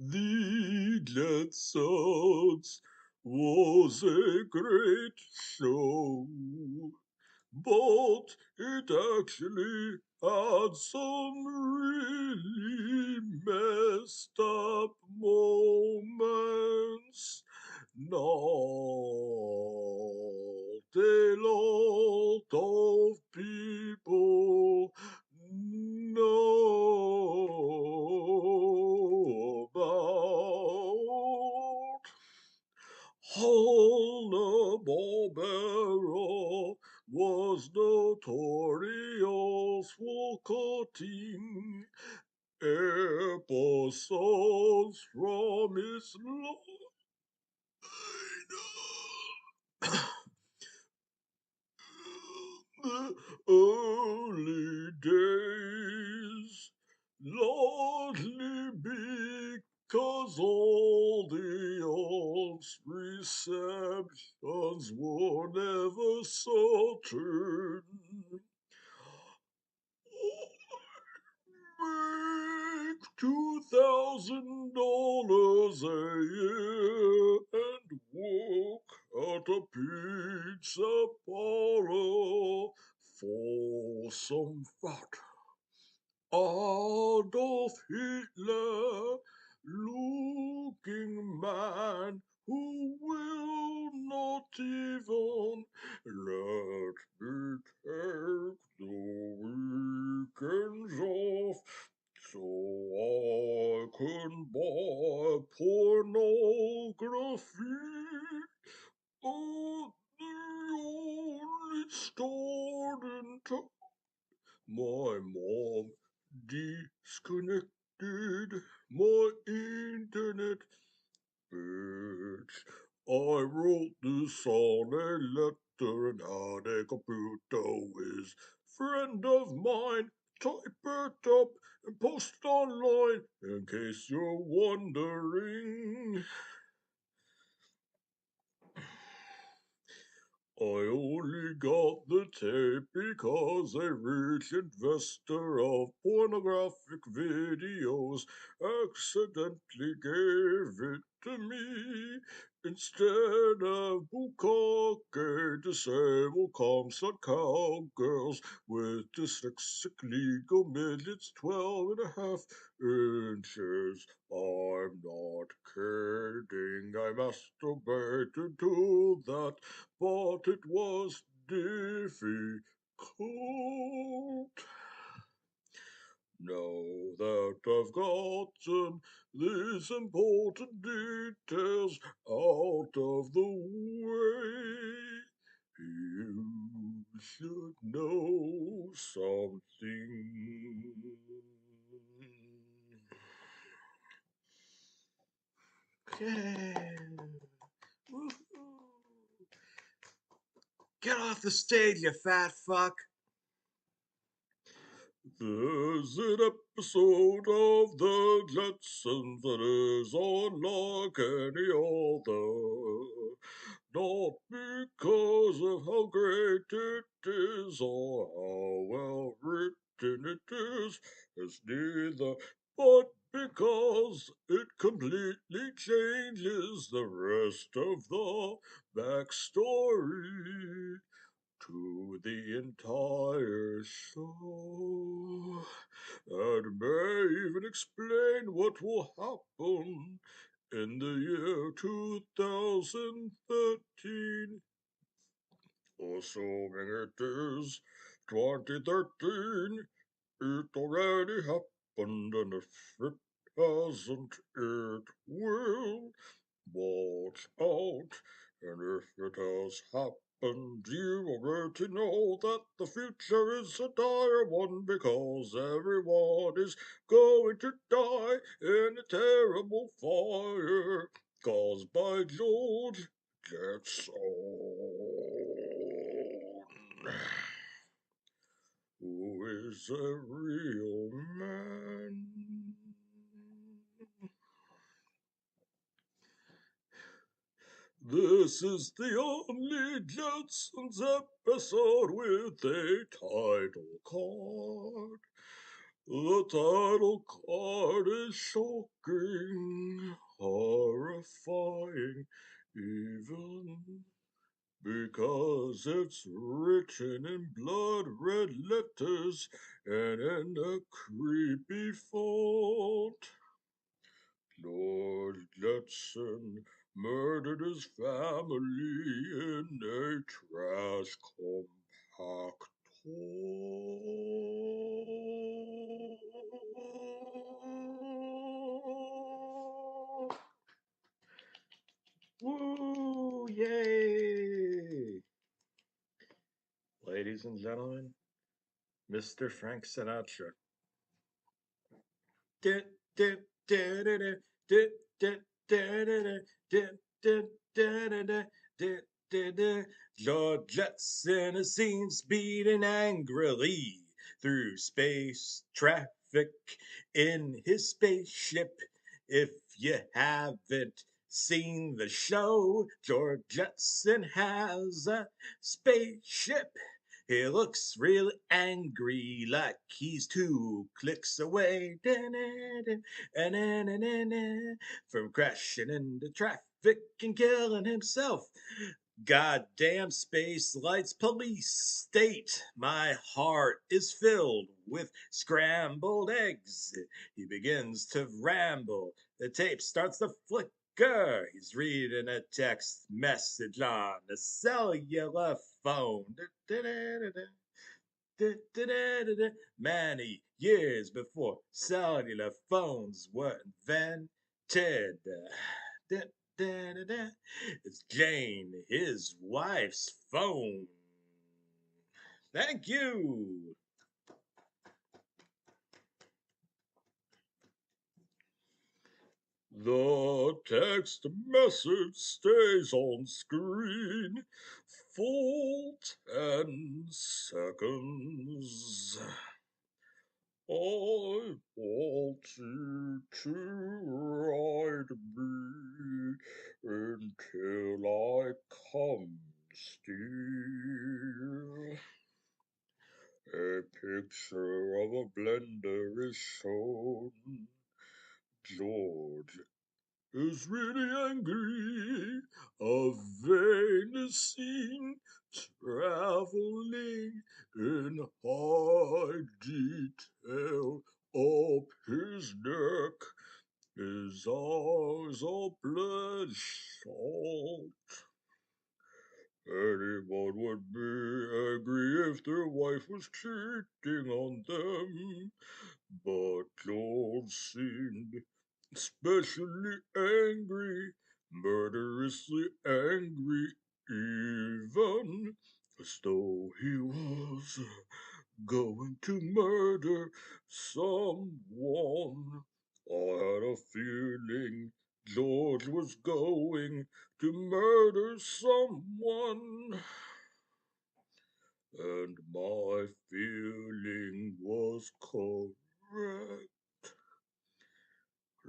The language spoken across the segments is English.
The Jetsons was a great show, but it actually had some really messed up moments. Not a lot of people know about. Hanna-Barbera was notorious for cutting episodes from its the early days, largely because all the aunt's receptions were never certain. Make $2,000 a year and work at a pizza parlor for some fat. Adolf Hitler looking man who will not even let me take the weekends off so I can buy pornography at the only store in town. My mom disconnected my internet, bitch. I wrote this on a letter and had a computer whiz. Friend of mine, type it up and post it online in case you're wondering. I only got the tape because a rich investor of pornographic videos accidentally gave it to me instead of bukkake disabled comsat cowgirls with dyslexic legal midgets 12.5 inches. I'm not kidding. I masturbated to that, but it was difficult. Now that I've gotten these important details out of the way, you should know something. Okay. Woohoo. Get off the stage, you fat fuck. There's an episode of the Jetsons that is unlike any other. Not because of how great it is or how well written it is, it's neither, but because it completely changes the rest of the backstory to the entire show, and may even explain what will happen in the year 2013. Assuming it is 2013, it already happened, and if it hasn't, it will. Watch out, and if it has happened, you already know that the future is a dire one because everyone is going to die in a terrible fire caused by George Jetson, who is a real man. This is the only Jetsons episode with a title card. The title card is shocking, horrifying, even because it's written in blood red letters and in a creepy font. Lord Jetson murdered his family in a trash compactor. Woo! Yay! Ladies and gentlemen, Mr. Frank Sinatra. George Jetson is seen speeding angrily through space traffic in his spaceship. If you haven't seen the show, George Jetson has a spaceship. He looks real angry, like he's 2 clicks away from crashing into traffic and killing himself. Goddamn space lights police state. My heart is filled with scrambled eggs. He begins to ramble. The tape starts to flicker. He's reading a text message on a cellular phone. Many years before cellular phones were invented. It's Jane, his wife's phone. Thank you. The text message stays on screen full 10 seconds. I want you to ride me until I come still. A picture of a blender is shown. George is really angry. A vein is seen traveling in high detail up his neck. His eyes are bloodshot. Anyone would be angry if their wife was cheating on them, but George seemed especially angry, murderously angry, even as though he was going to murder someone. I had a feeling George was going to murder someone, and my feeling was correct.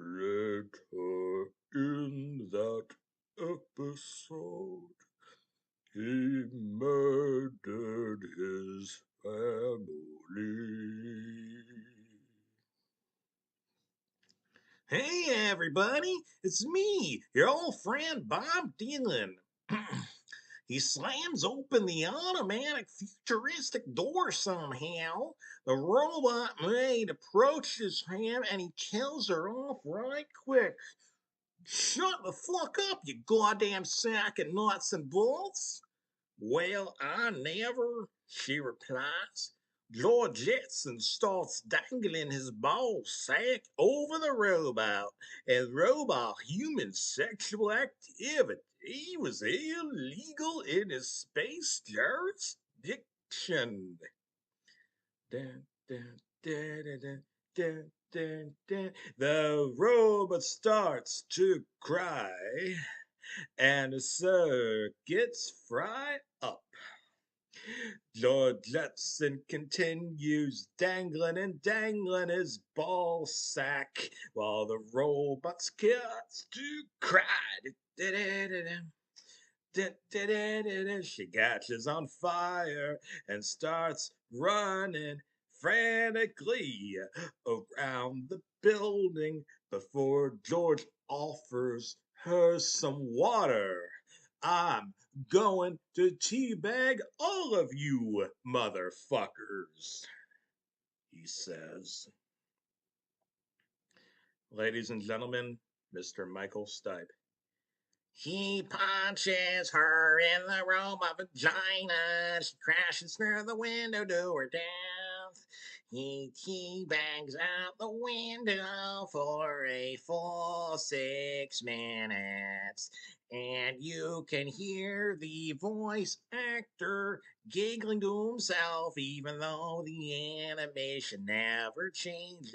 Later in that episode, he murdered his family. Hey everybody, it's me, your old friend Bob Dylan. He slams open the automatic futuristic door somehow. The robot maid approaches him and he kills her off right quick. Shut the fuck up, you goddamn sack of nuts and bolts. Well, I never, she replies. Lord Jetson starts dangling his ball sack over the robot, and robot human sexual activity was illegal in his space jurisdiction. Dun, dun, dun, dun, dun, dun, dun. The robot starts to cry, and the circuits fry up. Lord Jetson continues dangling and dangling his ball sack while the robot starts to cry. She catches on fire and starts running frantically around the building before George offers her some water. I'm going to teabag all of you motherfuckers, he says. Ladies and gentlemen, Mr. Michael Stipe. He punches her in the robot vagina. She crashes through the window to her death. He teabags out the window for a full 6 minutes. And you can hear the voice actor giggling to himself, even though the animation never changes.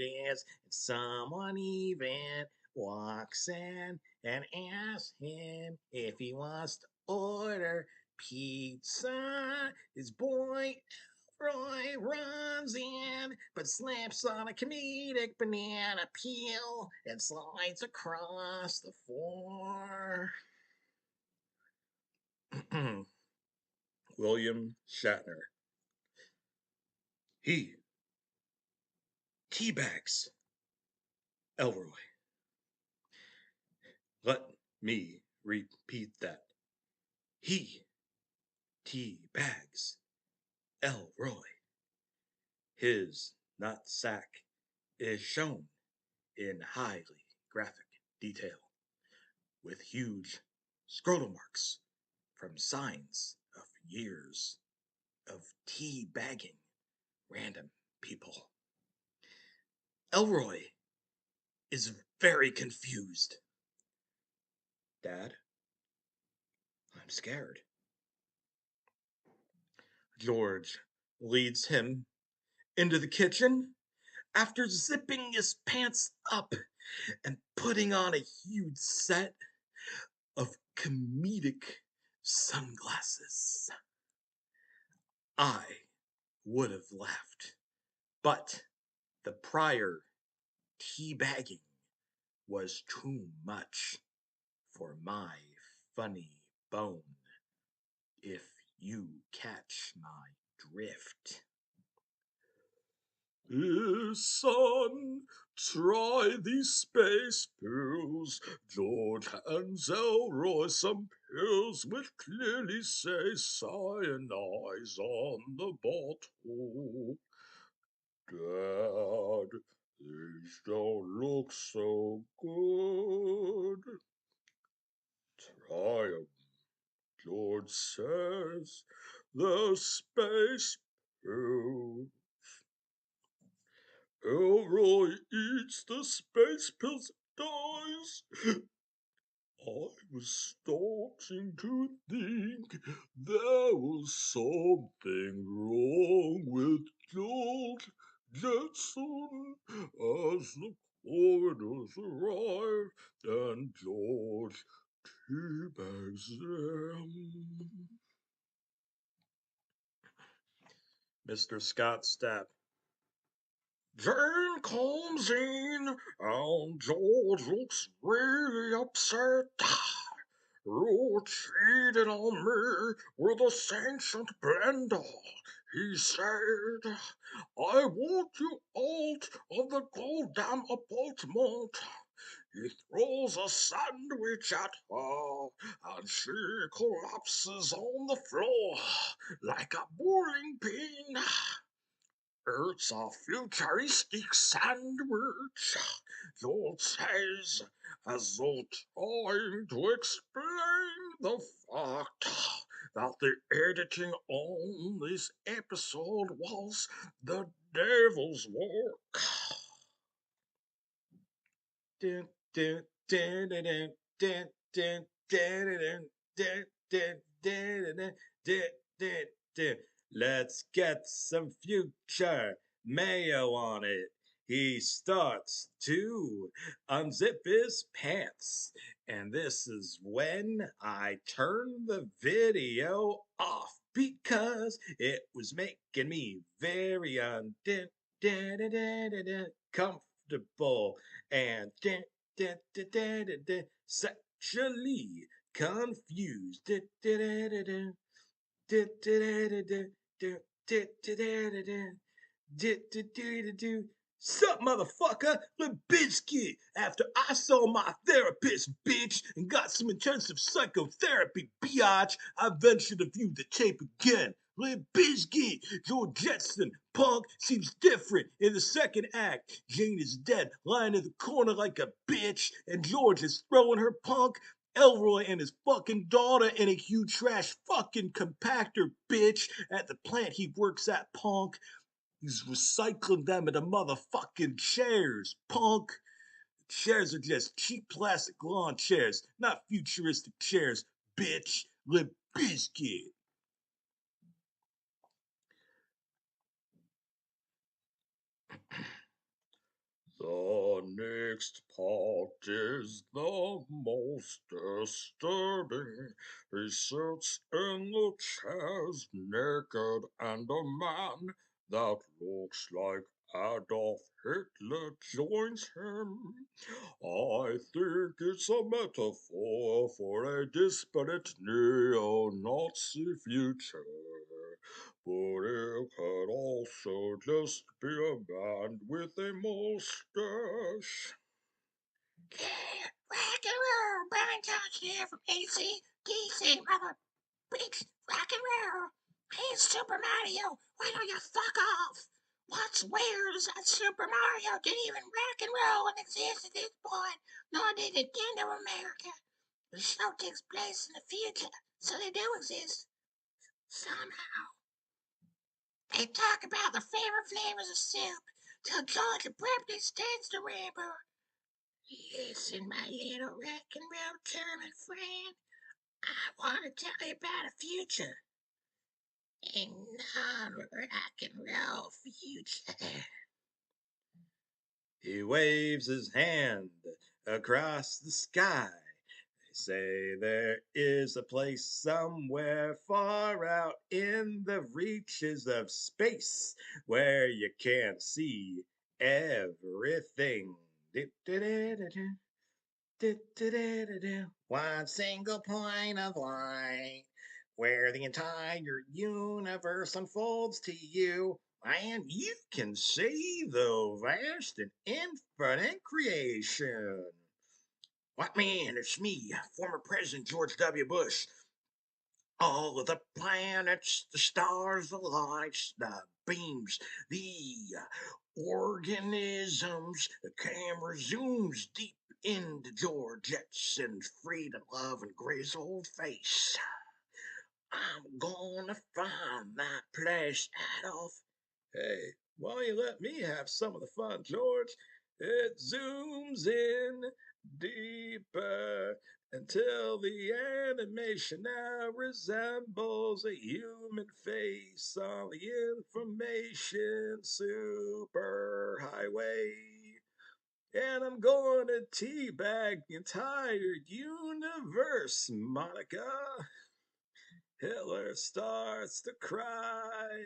And someone even walks in and asks him if he wants to order pizza. His boy Roy runs in, but slips on a comedic banana peel and slides across the floor. William Shatner. He teabags Elroy. Let me repeat that. He teabags Elroy. His nutsack is shown in highly graphic detail with huge scrotal marks from signs of years of teabagging random people. Elroy is very confused. Dad, I'm scared. George leads him into the kitchen after zipping his pants up and putting on a huge set of comedic sunglasses. I would have laughed, but the prior teabagging was too much for my funny bone, if you catch my drift. Son, try these space pills. George hands Elroy some pills which clearly say cyanize on the bottle. Dad, these don't look so good. Try 'em, George says. The space pills. Elroy eats the space pills and dies. I was starting to think there was something wrong with George Jetson as the coroners arrive and George teabags them. Mr. Scott Stapp. Jane comes in and George looks really upset. You cheated on me with a sentient blender, he said. I want you out of the goddamn apartment. He throws a sandwich at her, and she collapses on the floor like a bowling pin. It's a futuristic sandwich, George says, as though trying to explain the fact that the editing on this episode was the devil's work. Dun, dun, dun, dun, dun, dun, dun, dun, dun, dun, dun, dun, dun, dun, dun, dun. Let's get some future mayo on it. He starts to unzip his pants, and this is when I turn the video off because it was making me very comfortable and sexually confused. Du-du-du-du-du, du-du-du-du-du, du-du-du-du-du. Do. Sup, motherfucker? Limp Bizkit. After I saw my therapist, bitch, and got some intensive psychotherapy, biatch, I ventured to view the tape again. Limp Bizkit. Your Jetson punk seems different in the second act. Jane is dead, lying in the corner like a bitch, and George is throwing her punk. Elroy and his fucking daughter in a huge trash fucking compactor, bitch, at the plant he works at, punk. He's recycling them into motherfucking chairs, punk. Chairs are just cheap plastic lawn chairs, not futuristic chairs, bitch. Limp Bizkit. The next part is the most disturbing. He sits in the chairs naked, and a man that looks like Adolf Hitler joins him. I think it's a metaphor for a disparate neo-Nazi future. But it could also just be a man with a mustache. Yeah, rock and roll. Brian Jones here from AC, mother bitch. Rock and roll. Hey, Super Mario, why don't you fuck off? What's weird is that Super Mario didn't even rock and roll and exist at this point, nor did it get to America. The show takes place in the future, so they do exist. Somehow. They talk about their favorite flavors of soup till George abruptly stands the rainbow. Listen, my little rock and roll German friend, I want to tell you about a future. A non-rock and roll future. He waves his hand across the sky. They say there is a place somewhere far out in the reaches of space where you can see everything. One single point of light where the entire universe unfolds to you, and you can see the vast and infinite creation. What man, it's me, former President George W. Bush. All of the planets, the stars, the lights, the beams, the organisms, the camera zooms deep into George Jetson's freedom, love, and grace old face. I'm gonna find that place, Adolf. Hey, why don't you let me have some of the fun, George? It zooms in deeper until the animation now resembles a human face on the information superhighway. And I'm going to teabag the entire universe, Monica. Hitler starts to cry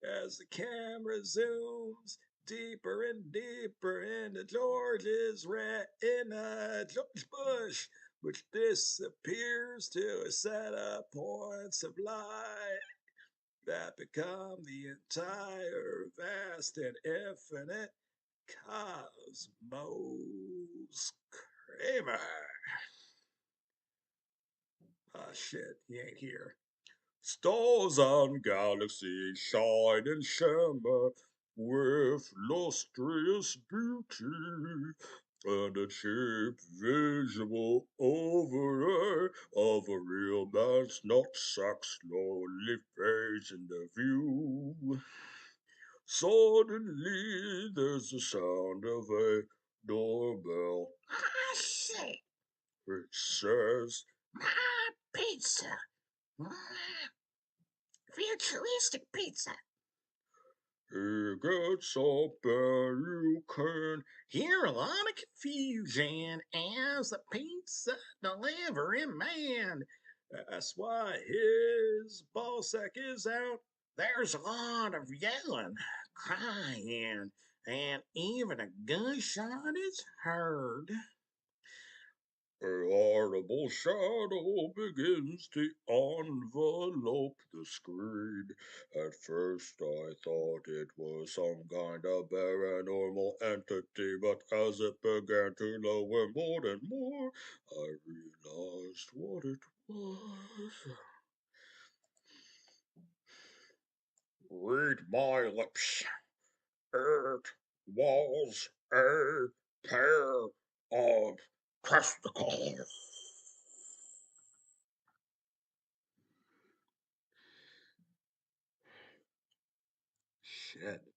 as the camera zooms deeper and deeper into George's retina. George Bush, which disappears to a set of points of light that become the entire vast and infinite cosmos. Kramer. Ah, shit, he ain't here. Stars and galaxies shine and shimmer with lustrous beauty, and a cheap visual overlay of a real man's nutsack slowly fades into view. Suddenly, there's the sound of a doorbell. Ah, shit. It says, My pizza. Mm, futuristic pizza. "He gets up and you can." Hear a lot of confusion as the pizza delivery man. That's why his ball sack is out. There's a lot of yelling, crying, and even a gunshot is heard. A horrible shadow begins to envelope the screen. At first I thought it was some kind of paranormal entity, but as it began to lower more and more, I realized what it was. Read my lips. It was a pair of testicles. Shit.